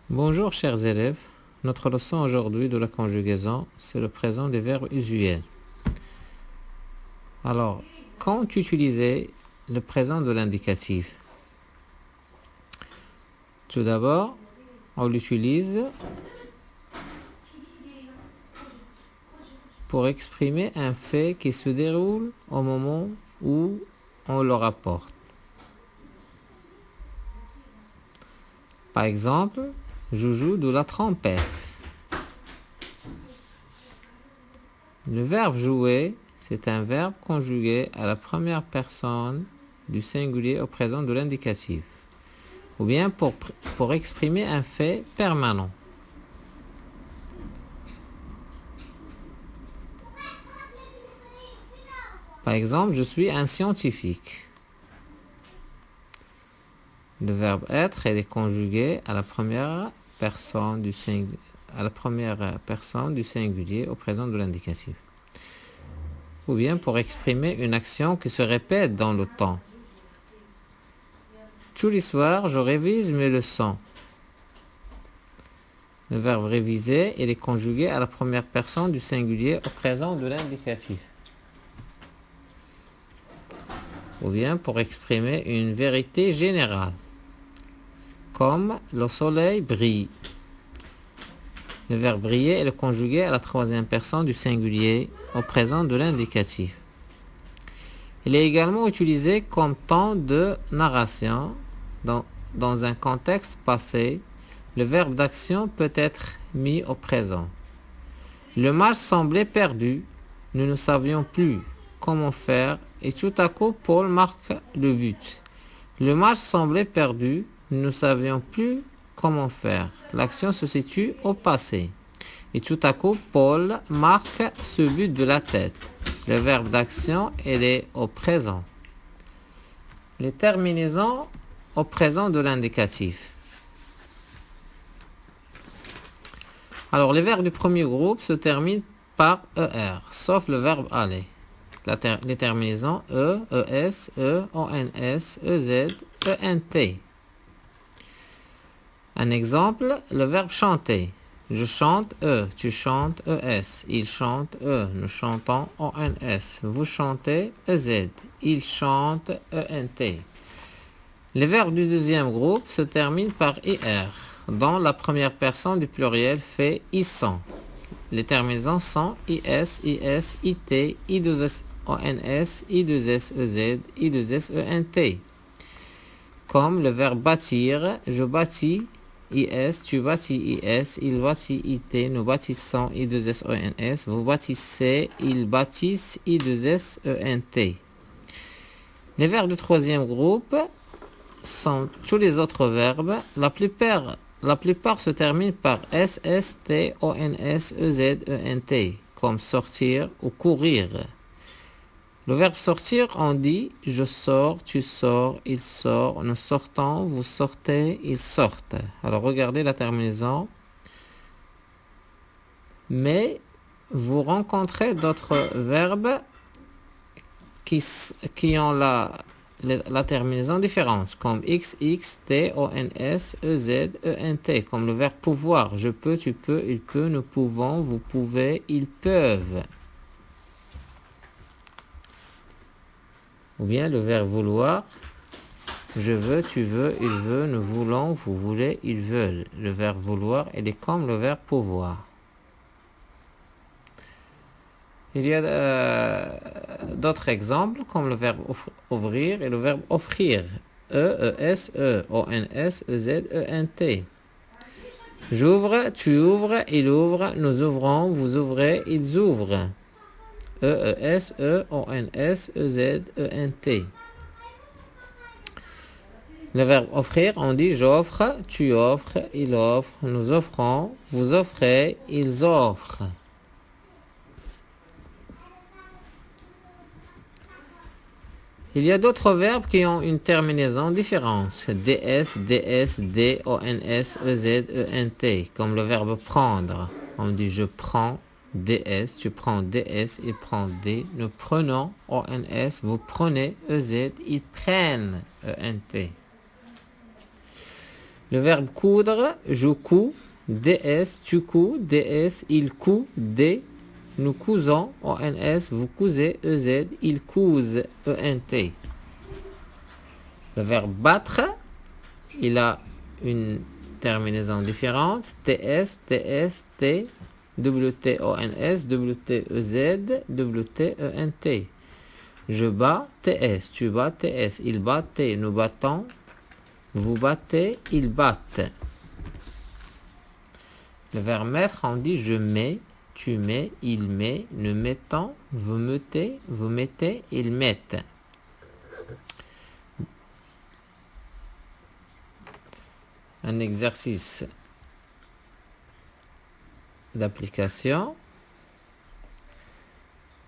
Bonjour chers élèves, notre leçon aujourd'hui de la conjugaison, c'est le présent des verbes usuels. Alors, quand utiliser le présent de l'indicatif? Tout d'abord, on l'utilise pour exprimer un fait qui se déroule au moment où on le rapporte. Par exemple, je joue de la trompette. Le verbe jouer, c'est un verbe conjugué à la première personne du singulier au présent de l'indicatif, ou bien pour exprimer un fait permanent. Par exemple, je suis un scientifique. Le verbe être est conjugué à la première personne du singulier au présent de l'indicatif. Ou bien pour exprimer une action qui se répète dans le temps. Tous les soirs, je révise mes leçons. Le verbe réviser est conjugué à la première personne du singulier au présent de l'indicatif. Ou bien pour exprimer une vérité générale, comme le soleil brille. Le verbe briller est conjugué à la troisième personne du singulier au présent de l'indicatif. Il est également utilisé comme temps de narration dans un contexte passé. Le verbe d'action peut être mis au présent. Le match semblait perdu. Nous ne savions plus comment faire et tout à coup Paul marque le but. Le match semblait perdu. Nous ne savions plus comment faire. L'action se situe au passé. Et tout à coup Paul marque ce but de la tête. Le verbe d'action est au présent. Les terminaisons au présent de l'indicatif. Alors, les verbes du premier groupe se terminent par ER, sauf le verbe aller. Les terminaisons E, ES, E, ONS, EZ, ENT. Un exemple, le verbe chanter. Je chante E, tu chantes ES, il chante E, nous chantons ONS, vous chantez EZ, il chante ENT. Les verbes du deuxième groupe se terminent par IR, dont la première personne du pluriel fait ils sont. Les terminaisons sont IS, IS, IT, I2S, ONS, I2S, EZ, I2S, ENT. Comme le verbe bâtir, je bâtis IS, tu bâtis IS, il bâtit IT, nous bâtissons I2S, ENS, vous bâtissez, ils bâtissent I2S, ENT. Les verbes du troisième groupe sont tous les autres verbes. La plupart se terminent par S, S, T, O, N, S, E, Z, E, N, T, comme sortir ou courir. Le verbe sortir, on dit je sors, tu sors, il sort, nous sortons, vous sortez, ils sortent. Alors regardez la terminaison. Mais vous rencontrez d'autres verbes qui ont la terminaison différente, comme X, X, T, O, N, S, E, Z, E, N, T, comme le verbe pouvoir. Je peux, tu peux, il peut, nous pouvons, vous pouvez, ils peuvent. Ou bien le verbe vouloir. Je veux, tu veux, il veut, nous voulons, vous voulez, ils veulent. Le verbe vouloir, il est comme le verbe pouvoir. Il y a d'autres exemples comme le verbe ouvrir et le verbe offrir. E, E, S, E, O, N, S, E, Z, E, N, T. J'ouvre, tu ouvres, il ouvre, nous ouvrons, vous ouvrez, ils ouvrent. E, E, S, E, O, N, S, E, Z, E, N, T. Le verbe offrir, on dit j'offre, tu offres, il offre, nous offrons, vous offrez, ils offrent. Il y a d'autres verbes qui ont une terminaison différente. DS, DS, D, O, N, S, E, Z, E, N, T. Comme le verbe prendre. On dit je prends DS, tu prends DS, il prend D. Nous prenons O, N, S, vous prenez EZ, ils prennent E, N, T. Le verbe coudre, je couds, DS, tu couds, DS, il coud, D, nous cousons, ONS, vous cousez, EZ, il couse, ENT. Le verbe battre, il a une terminaison différente, TS, TS, T, WTONS, WTEZ, WTENT. Je bats, TS, tu bats, TS, il bat, T, nous battons, vous battez, ils battent. Le verbe mettre, on dit je mets, tu mets, il met, nous mettons, vous mettez, ils mettent. Un exercice d'application.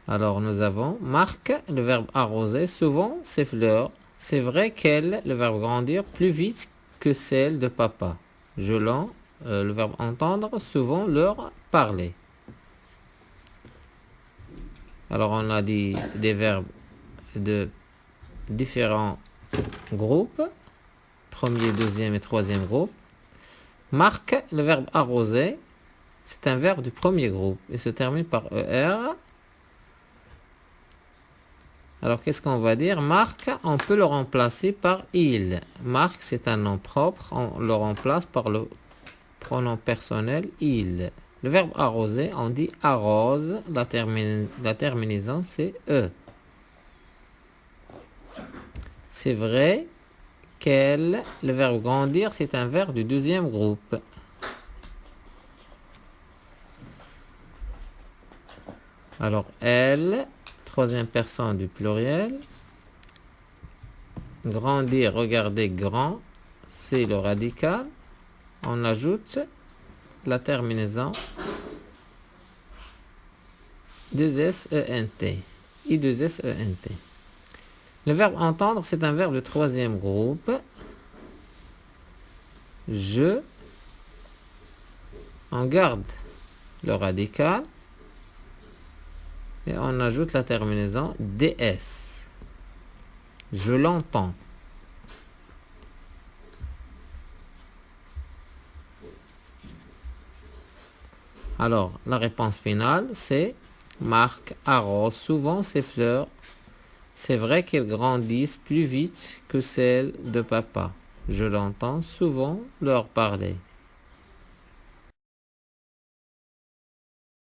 Alors nous avons Marc, le verbe arroser, souvent ses fleurs. C'est vrai qu'elle, le verbe grandir, plus vite que celle de papa. Jolant, le verbe entendre, souvent leur parler. Alors on a dit des verbes de différents groupes. Premier, deuxième et troisième groupe. Marc, le verbe arroser, c'est un verbe du premier groupe. Il se termine par ER. Alors, qu'est-ce qu'on va dire? Marc, on peut le remplacer par il. Marc, c'est un nom propre. On le remplace par le pronom personnel il. Le verbe arroser, on dit arrose. La terminaison, c'est E. C'est vrai qu'elle, le verbe grandir, c'est un verbe du deuxième groupe. Alors, elle, troisième personne du pluriel. Grandir, regardez, grand, c'est le radical. On ajoute la terminaison 2SENT. I2SENT. Le verbe entendre, c'est un verbe de troisième groupe. Je, on garde le radical et on ajoute la terminaison DS. Je l'entends. Alors, la réponse finale, c'est Marc arrose souvent ses fleurs. C'est vrai qu'elles grandissent plus vite que celles de papa. Je l'entends souvent leur parler.